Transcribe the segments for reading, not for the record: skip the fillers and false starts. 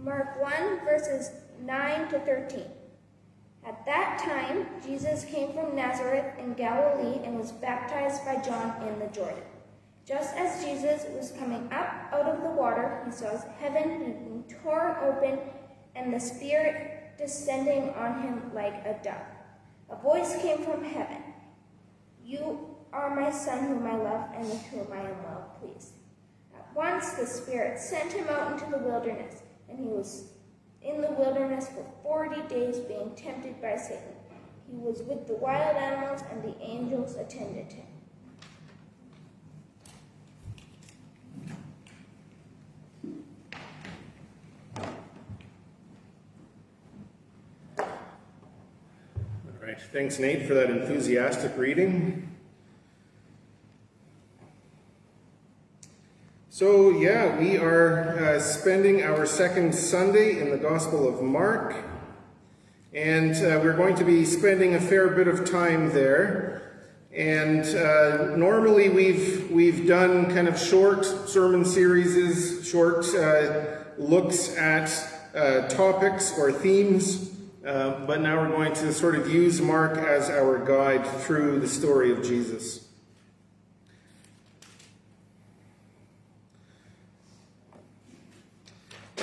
Mark 1, verses 9 to 13. At that time, Jesus came from Nazareth in Galilee and was baptized by John in the Jordan. Just as Jesus was coming up out of the water, he saw heaven being torn open and the Spirit descending on him like a dove. A voice came from heaven. "You are my Son whom I love and with whom I am well pleased." At once the Spirit sent him out into the wilderness, and he was in the wilderness for 40 days being tempted by Satan. He was with the wild animals, and the angels attended him. All right, thanks, Nate, for that enthusiastic reading. So, yeah, we are spending our second Sunday in the Gospel of Mark, and we're going to be spending a fair bit of time there. And normally we've done kind of short sermon series, short looks at topics or themes, but now we're going to sort of use Mark as our guide through the story of Jesus.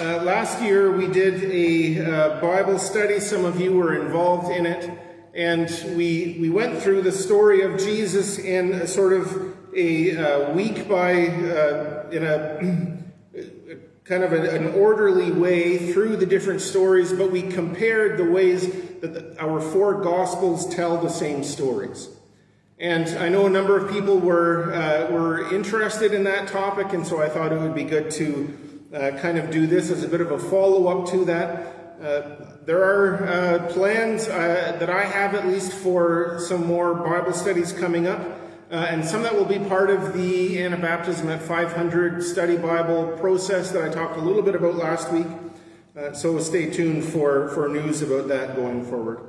Last year we did a Bible study. Some of you were involved in it, and we went through the story of Jesus in a sort of a week by in a kind of an orderly way through the different stories, but we compared the ways that our four Gospels tell the same stories. And I know a number of people were interested in that topic, and so I thought it would be good to kind of do this as a bit of a follow-up to that. There are plans that I have, at least, for some more Bible studies coming up, and some that will be part of the Anabaptism at 500 study Bible process that I talked a little bit about last week. So stay tuned for news about that going forward.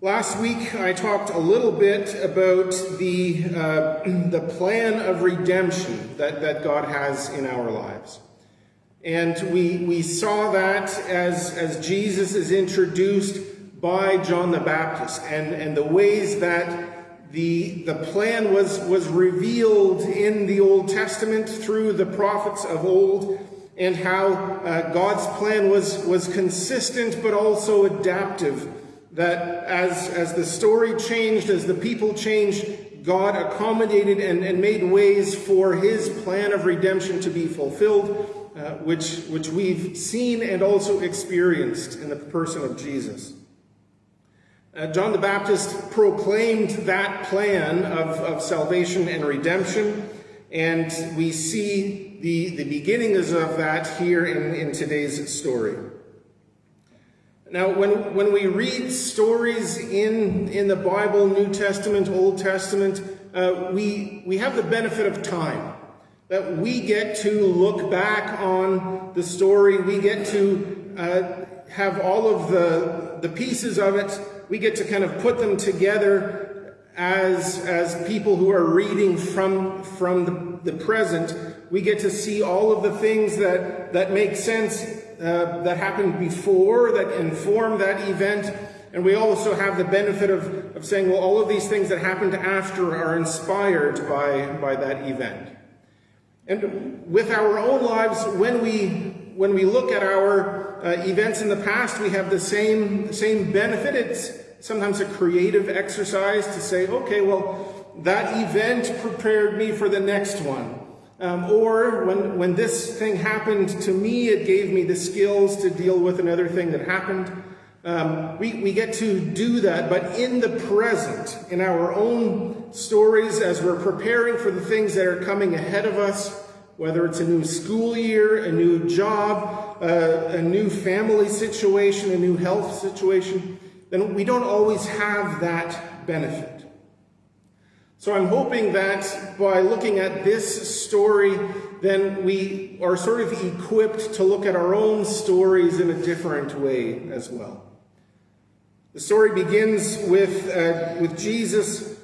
Last week, I talked a little bit about the plan of redemption that God has in our lives. And we saw that as Jesus is introduced by John the Baptist, and the ways that the plan was revealed in the Old Testament through the prophets of old, and how God's plan was consistent but also adaptive. That as the story changed, as the people changed, God accommodated and made ways for his plan of redemption to be fulfilled, which we've seen and also experienced in the person of Jesus. John the Baptist proclaimed that plan of salvation and redemption, and we see the beginnings of that here in today's story. Now, when we read stories in the Bible, New Testament, Old Testament, we have the benefit of time. That we get to look back on the story. We get to have all of the pieces of it. We get to kind of put them together as people who are reading from the present. We get to see all of the things that make sense, that happened before, that inform that event. And we also have the benefit of saying, well, all of these things that happened after are inspired by that event. And with our own lives, when we look at our events in the past, we have the same benefit. It's sometimes a creative exercise to say, okay, well, that event prepared me for the next one. Or when this thing happened to me, it gave me the skills to deal with another thing that happened. We get to do that, but in the present, in our own stories, as we're preparing for the things that are coming ahead of us, whether it's a new school year, a new job, a new family situation, a new health situation, then we don't always have that benefit. So I'm hoping that by looking at this story, then we are sort of equipped to look at our own stories in a different way as well. The story begins with Jesus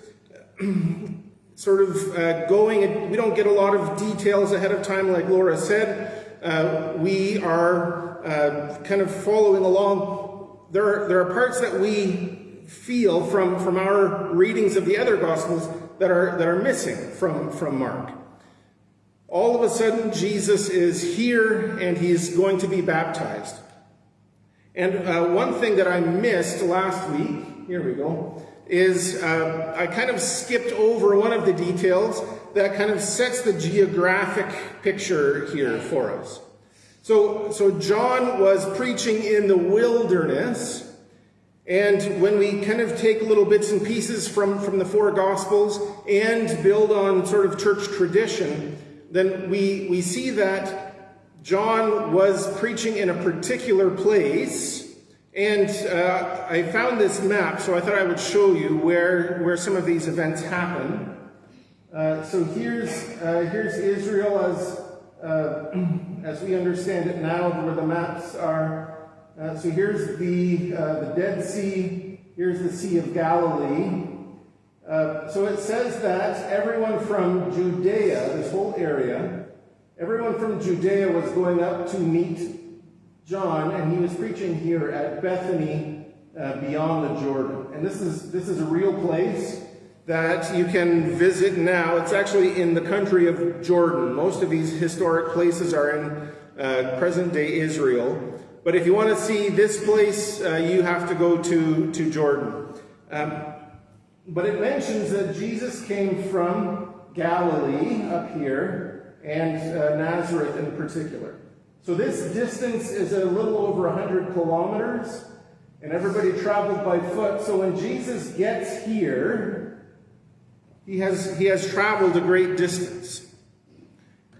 sort of going, we don't get a lot of details ahead of time like Laura said, we are kind of following along. There are parts that we feel from our readings of the other Gospels that are missing from Mark. All of a sudden, Jesus is here and he's going to be baptized. And one thing that I missed last week, here we go, is I kind of skipped over one of the details that kind of sets the geographic picture here for us. So John was preaching in the wilderness, and when we kind of take little bits and pieces from the four Gospels and build on sort of church tradition, then we see that John was preaching in a particular place, and I found this map, so I thought I would show you where some of these events happen. So here's Israel as we understand it now, where the maps are. So here's the Dead Sea. Here's the Sea of Galilee. So it says that everyone from Judea, this whole area, everyone from Judea was going up to meet John, and he was preaching here at Bethany beyond the Jordan. And this is a real place that you can visit now. It's actually in the country of Jordan. Most of these historic places are in present-day Israel. But if you want to see this place, you have to go to Jordan. But it mentions that Jesus came from Galilee up here, and Nazareth in particular. So this distance is a little over 100 kilometers, and everybody traveled by foot. So when Jesus gets here, he has traveled a great distance.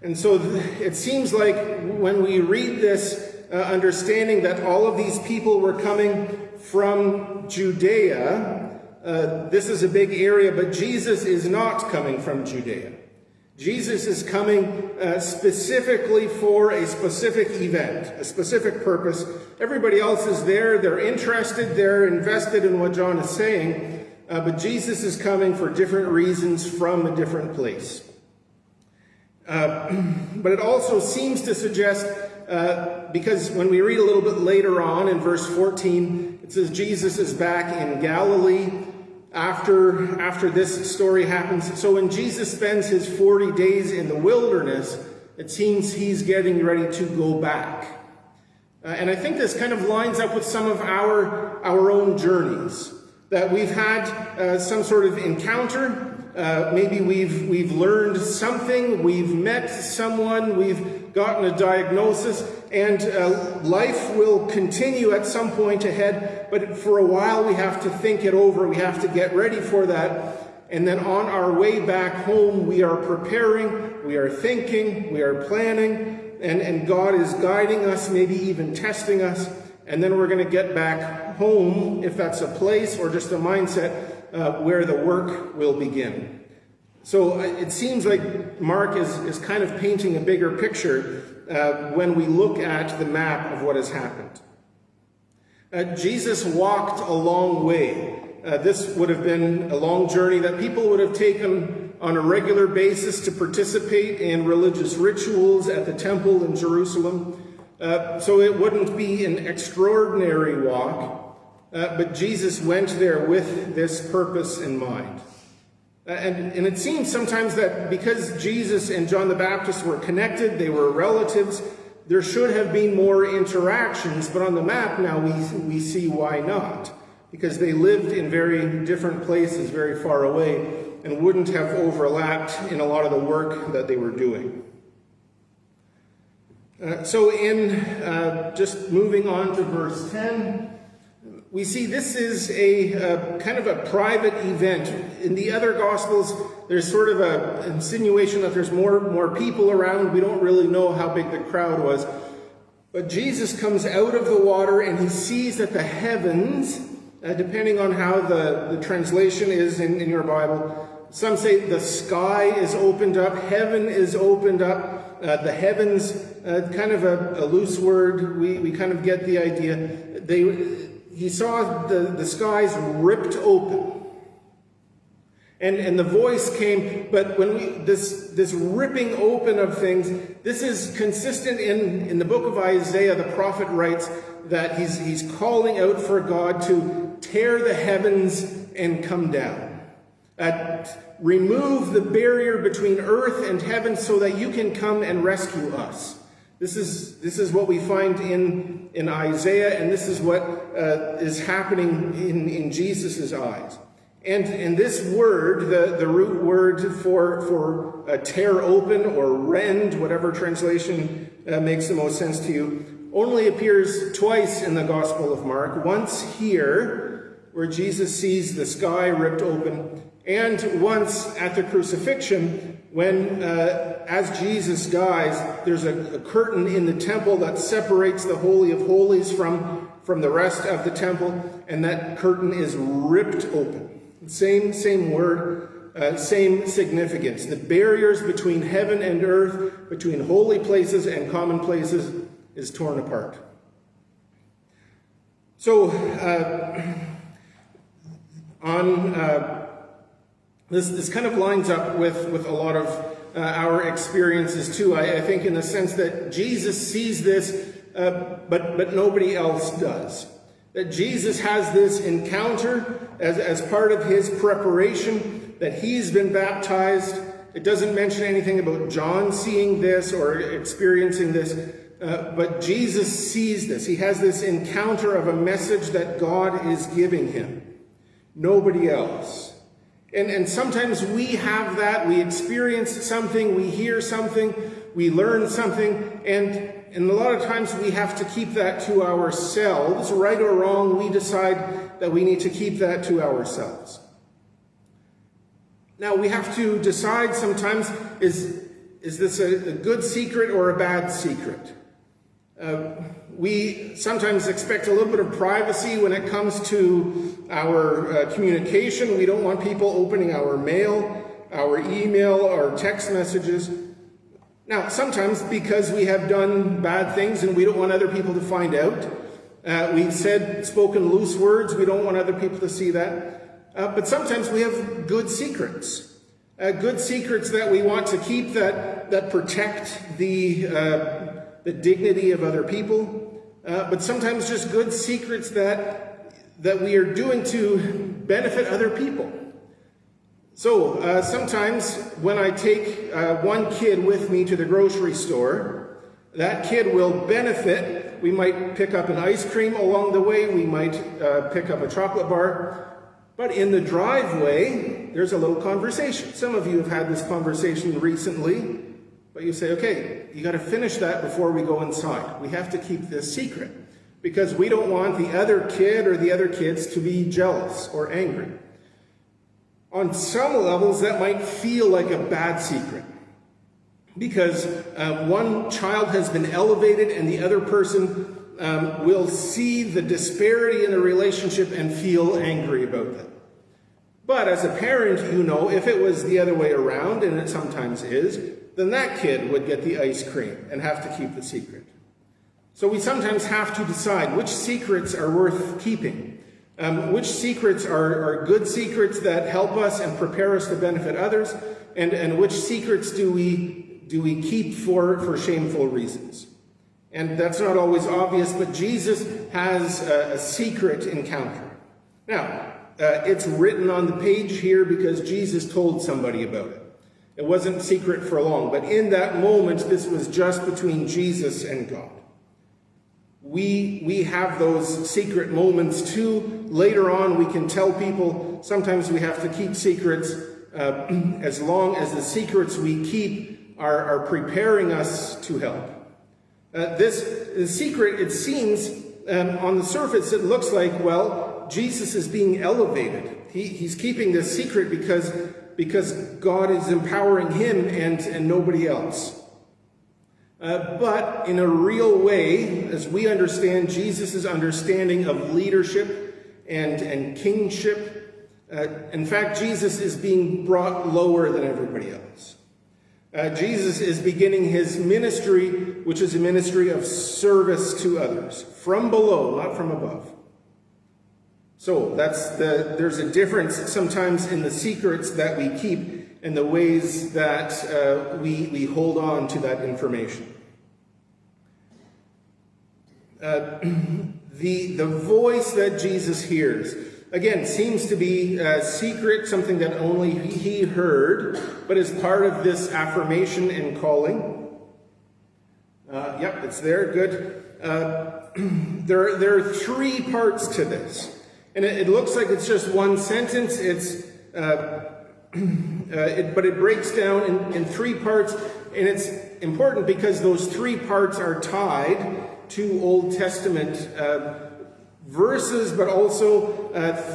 And so it seems like when we read this, understanding that all of these people were coming from Judea, this is a big area, but Jesus is not coming from Judea. Jesus is coming specifically for a specific event, a specific purpose. Everybody else is there. They're interested. They're invested in what John is saying. But Jesus is coming for different reasons from a different place. But it also seems to suggest, because when we read a little bit later on in verse 14, it says Jesus is back in Galilee after this story happens. So when Jesus spends his 40 days in the wilderness, it seems he's getting ready to go back. And I think this kind of lines up with some of our own journeys, that we've had some sort of encounter. Maybe we've learned something, we've met someone, we've gotten a diagnosis, and life will continue at some point ahead, but for a while we have to think it over, we have to get ready for that, and then on our way back home we are preparing, we are thinking, we are planning, and God is guiding us, maybe even testing us, and then we're going to get back home, if that's a place or just a mindset, where the work will begin. So it seems like Mark is kind of painting a bigger picture when we look at the map of what has happened. Jesus walked a long way. This would have been a long journey that people would have taken on a regular basis to participate in religious rituals at the temple in Jerusalem. So it wouldn't be an extraordinary walk, but Jesus went there with this purpose in mind. And it seems sometimes that because Jesus and John the Baptist were connected, they were relatives, there should have been more interactions, but on the map now we see why not. Because they lived in very different places, very far away, and wouldn't have overlapped in a lot of the work that they were doing. So in just moving on to verse 10, we see this is a kind of a private event. In the other Gospels, there's sort of an insinuation that there's more people around. We don't really know how big the crowd was. But Jesus comes out of the water and he sees that the heavens, depending on how the translation is in your Bible, some say the sky is opened up, heaven is opened up. The heavens, kind of a loose word, we kind of get the idea. He saw the skies ripped open. And the voice came, but when this ripping open of things, this is consistent in the book of Isaiah. The prophet writes that he's calling out for God to tear the heavens and come down. Remove the barrier between earth and heaven so that you can come and rescue us. This is what we find in Isaiah, and this is what is happening in Jesus' eyes. And this word, the root word for tear open or rend, whatever translation makes the most sense to you, only appears twice in the Gospel of Mark. Once here, where Jesus sees the sky ripped open, and once at the crucifixion, when, as Jesus dies, there's a curtain in the temple that separates the Holy of Holies from the rest of the temple, and that curtain is ripped open. Same word, same significance. The barriers between heaven and earth, between holy places and common places, is torn apart. So, this kind of lines up with a lot of our experiences too. I think in the sense that Jesus sees this, but nobody else does. That Jesus has this encounter as part of his preparation, that he's been baptized. It doesn't mention anything about John seeing this or experiencing this, but Jesus sees this. He has this encounter of a message that God is giving him. Nobody else. And sometimes we have that. We experience something, we hear something, we learn something, and a lot of times we have to keep that to ourselves. Right or wrong, we decide that we need to keep that to ourselves. Now, we have to decide sometimes, is this a good secret or a bad secret? We sometimes expect a little bit of privacy when it comes to our communication. We don't want people opening our mail, our email, our text messages. Now, sometimes because we have done bad things and we don't want other people to find out, we've spoken loose words, we don't want other people to see that. But sometimes we have good secrets that we want to keep that protect the dignity of other people. But sometimes just good secrets that we are doing to benefit other people. So sometimes when I take one kid with me to the grocery store, that kid will benefit. We might pick up an ice cream along the way. We might pick up a chocolate bar. But in the driveway, there's a little conversation. Some of you have had this conversation recently, but you say, okay, you got to finish that before we go inside. We have to keep this secret because we don't want the other kid or the other kids to be jealous or angry. On some levels, that might feel like a bad secret because one child has been elevated and the other person will see the disparity in the relationship and feel angry about that. But as a parent, you know, if it was the other way around, and it sometimes is, then that kid would get the ice cream and have to keep the secret. So we sometimes have to decide which secrets are worth keeping. Which secrets are good secrets that help us and prepare us to benefit others, and which secrets do we keep for shameful reasons. And that's not always obvious, but Jesus has a secret encounter. Now, it's written on the page here because Jesus told somebody about it. It wasn't secret for long, but in that moment, this was just between Jesus and God. We have those secret moments too. Later on, we can tell people, sometimes we have to keep secrets as long as the secrets we keep are preparing us to help. The secret, it seems, on the surface, it looks like, well, Jesus is being elevated. He's keeping this secret because God is empowering him and nobody else. But in a real way, as we understand Jesus' understanding of leadership and kingship, in fact, Jesus is being brought lower than everybody else. Jesus is beginning his ministry, which is a ministry of service to others, from below, not from above. So there's a difference sometimes in the secrets that we keep and the ways that we hold on to that information. The voice that Jesus hears, again, seems to be a secret, something that only he heard, but is part of this affirmation and calling. Yep, it's there, good. There are three parts to this. And it looks like it's just one sentence. But it breaks down in three parts, and it's important because those three parts are tied to Old Testament verses, but also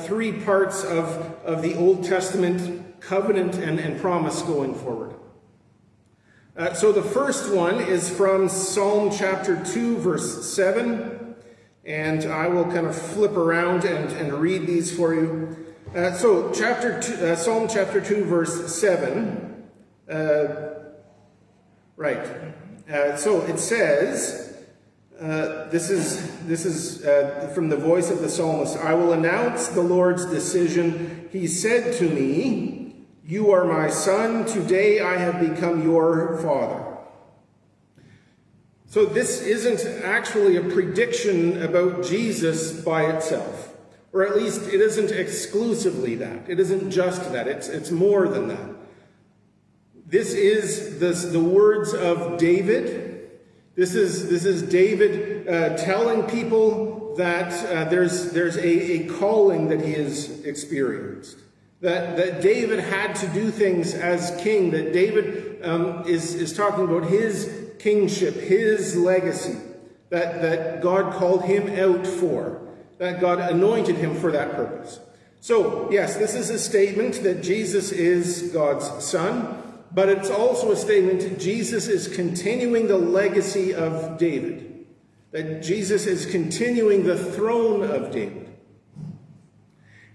three parts of the Old Testament covenant and promise going forward. So the first one is from Psalm chapter 2, verse 7. And I will kind of flip around and read these for you. So Psalm chapter 2, verse 7. Right. So it says, this is from the voice of the psalmist, I will announce the Lord's decision. He said to me, you are my son. Today I have become your father. So this isn't actually a prediction about Jesus by itself. Or at least it isn't exclusively that. It isn't just that. It's more than that. This is the words of David. This is David telling people that there's a calling that he has experienced. That David had to do things as king. That David is talking about his kingship, his legacy, that God called him out for, that God anointed him for that purpose. So, yes, this is a statement that Jesus is God's son, but it's also a statement that Jesus is continuing the legacy of David, that Jesus is continuing the throne of David.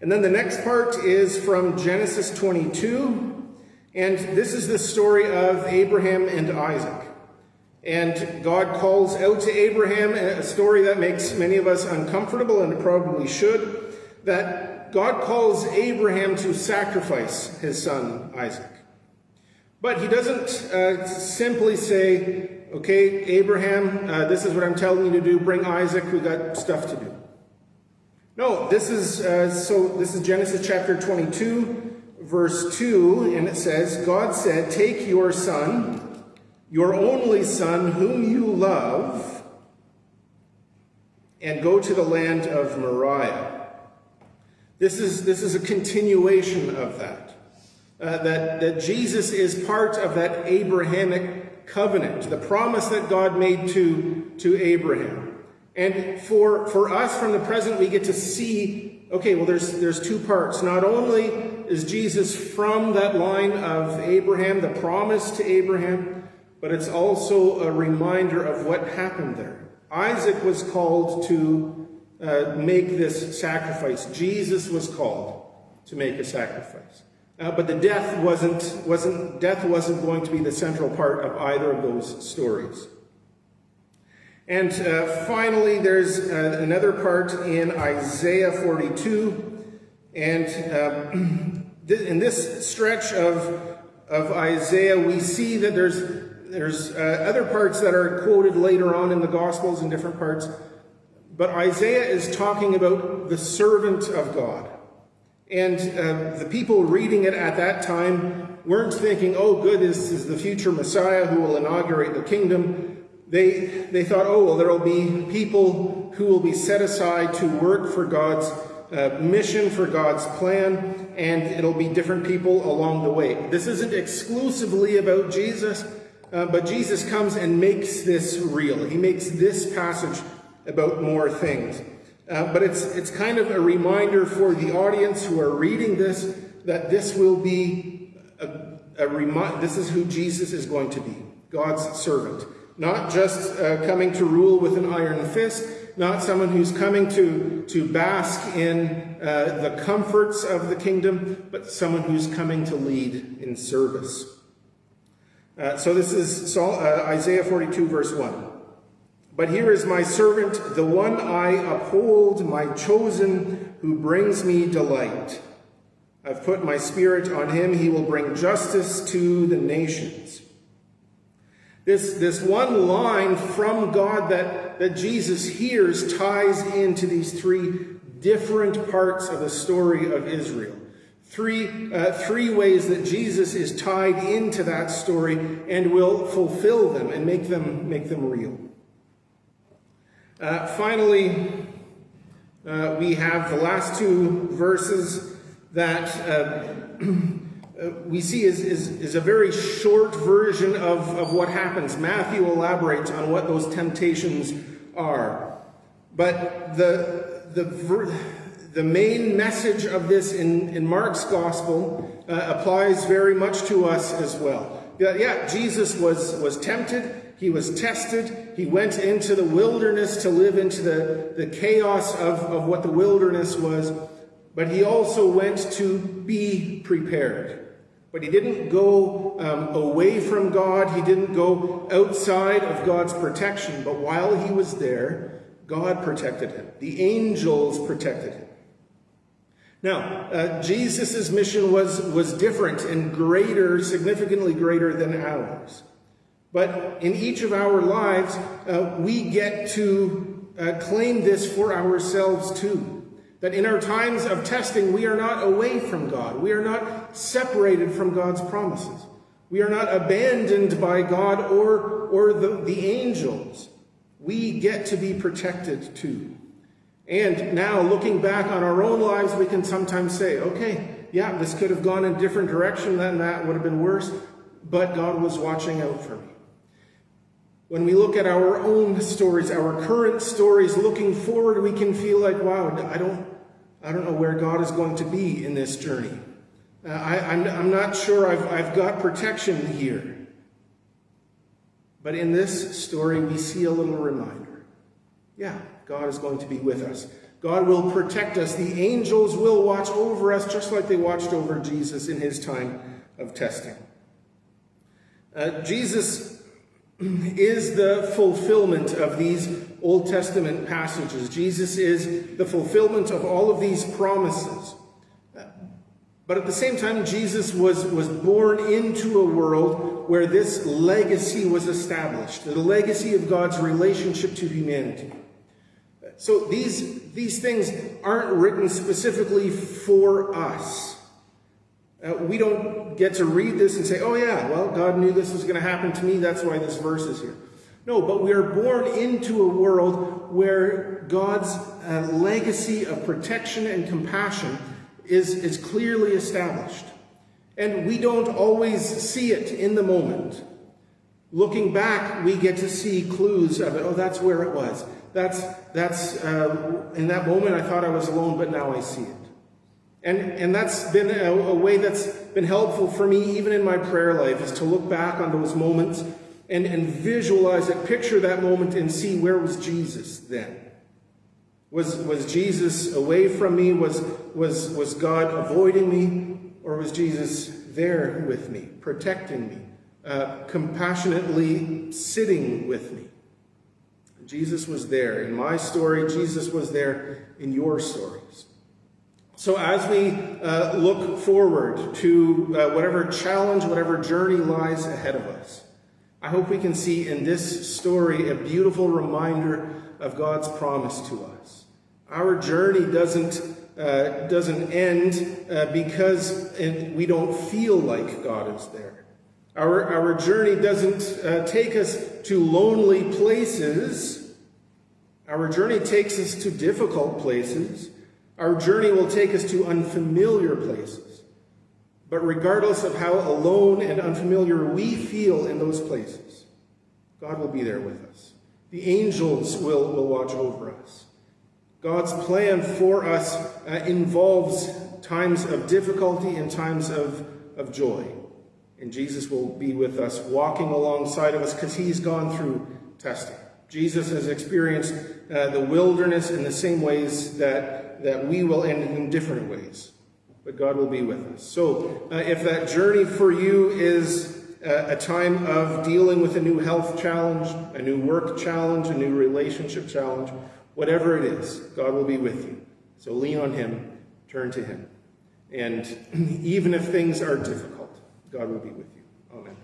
And then the next part is from Genesis 22, and this is the story of Abraham and Isaac. And God calls out to Abraham, a story that makes many of us uncomfortable, and it probably should, that God calls Abraham to sacrifice his son Isaac. But he doesn't simply say, okay, Abraham, this is what I'm telling you to do, bring Isaac, we got stuff to do. No, this is Genesis chapter 22, verse 2, and it says, God said, take your son, your only son, whom you love, and go to the land of Moriah. This is a continuation of that. That Jesus is part of that Abrahamic covenant, the promise that God made to Abraham. And for us from the present, we get to see, okay, well, there's two parts. Not only is Jesus from that line of Abraham, the promise to Abraham, but it's also a reminder of what happened there. Isaac was called to make this sacrifice. Jesus was called to make a sacrifice. But the death wasn't going to be the central part of either of those stories. And finally, there's another part in Isaiah 42, and in this stretch of Isaiah, we see that there's other parts that are quoted later on in the Gospels in different parts, but Isaiah is talking about the servant of God. And the people reading it at that time weren't thinking, oh, good, this is the future Messiah who will inaugurate the kingdom. They thought, oh, well, there will be people who will be set aside to work for God's mission, for God's plan, and it'll be different people along the way. This isn't exclusively about Jesus, but Jesus comes and makes this real. He makes this passage about more things. But it's kind of a reminder for the audience who are reading this that this will be this is who Jesus is going to be, God's servant. Not just coming to rule with an iron fist, not someone who's coming to bask in the comforts of the kingdom, but someone who's coming to lead in service. So this is Isaiah 42, verse 1. But here is my servant, the one I uphold, my chosen, who brings me delight. I've put my spirit on him. He will bring justice to the nations. This one line from God that Jesus hears ties into these three different parts of the story of Israel. Three ways that Jesus is tied into that story and will fulfill them and make them real. Finally, we have the last two verses that we see is a very short version of what happens. Matthew elaborates on what those temptations are. But the main message of this in Mark's gospel applies very much to us as well. Yeah, Jesus was tempted. He was tested. He went into the wilderness to live into the chaos of what the wilderness was. But he also went to be prepared. But he didn't go away from God. He didn't go outside of God's protection. But while he was there, God protected him. The angels protected him. Now, Jesus' mission was different and greater, significantly greater than ours. But in each of our lives, we get to claim this for ourselves too. That in our times of testing, we are not away from God. We are not separated from God's promises. We are not abandoned by God or the angels. We get to be protected too. And now, looking back on our own lives, we can sometimes say, okay, yeah, this could have gone in a different direction, then that would have been worse, but God was watching out for me. When we look at our own stories, our current stories, looking forward, we can feel like, wow, I don't know where God is going to be in this journey. I'm not sure I've got protection here. But in this story, we see a little reminder. Yeah, God is going to be with us. God will protect us. The angels will watch over us just like they watched over Jesus in his time of testing. Jesus is the fulfillment of these Old Testament passages. Jesus is the fulfillment of all of these promises. But at the same time, Jesus was born into a world where this legacy was established, the legacy of God's relationship to humanity. So these things aren't written specifically for us. We don't get to read this and say, oh yeah, well, God knew this was going to happen to me, that's why this verse is here. No, but we are born into a world where God's legacy of protection and compassion is clearly established. And we don't always see it in the moment. Looking back, we get to see clues of it. Oh, that's where it was. That's in that moment I thought I was alone, but now I see it. And that's been a way that's been helpful for me even in my prayer life, is to look back on those moments and visualize it, picture that moment and see, where was Jesus then? Was Jesus away from me? Was God avoiding me? Or was Jesus there with me, protecting me, compassionately sitting with me? Jesus was there in my story. Jesus was there in your stories. So as we look forward to whatever challenge, whatever journey lies ahead of us, I hope we can see in this story a beautiful reminder of God's promise to us. Our journey doesn't end because we don't feel like God is there. Our journey doesn't take us to lonely places. Our journey takes us to difficult places. Our journey will take us to unfamiliar places. But regardless of how alone and unfamiliar we feel in those places, God will be there with us. The angels will watch over us. God's plan for us involves times of difficulty and times of joy. And Jesus will be with us, walking alongside of us, because he's gone through testing. Jesus has experienced the wilderness in the same ways that we will, and in different ways. But God will be with us. So if that journey for you is a time of dealing with a new health challenge, a new work challenge, a new relationship challenge, whatever it is, God will be with you. So lean on him, turn to him. And even if things are difficult, God will be with you. Amen.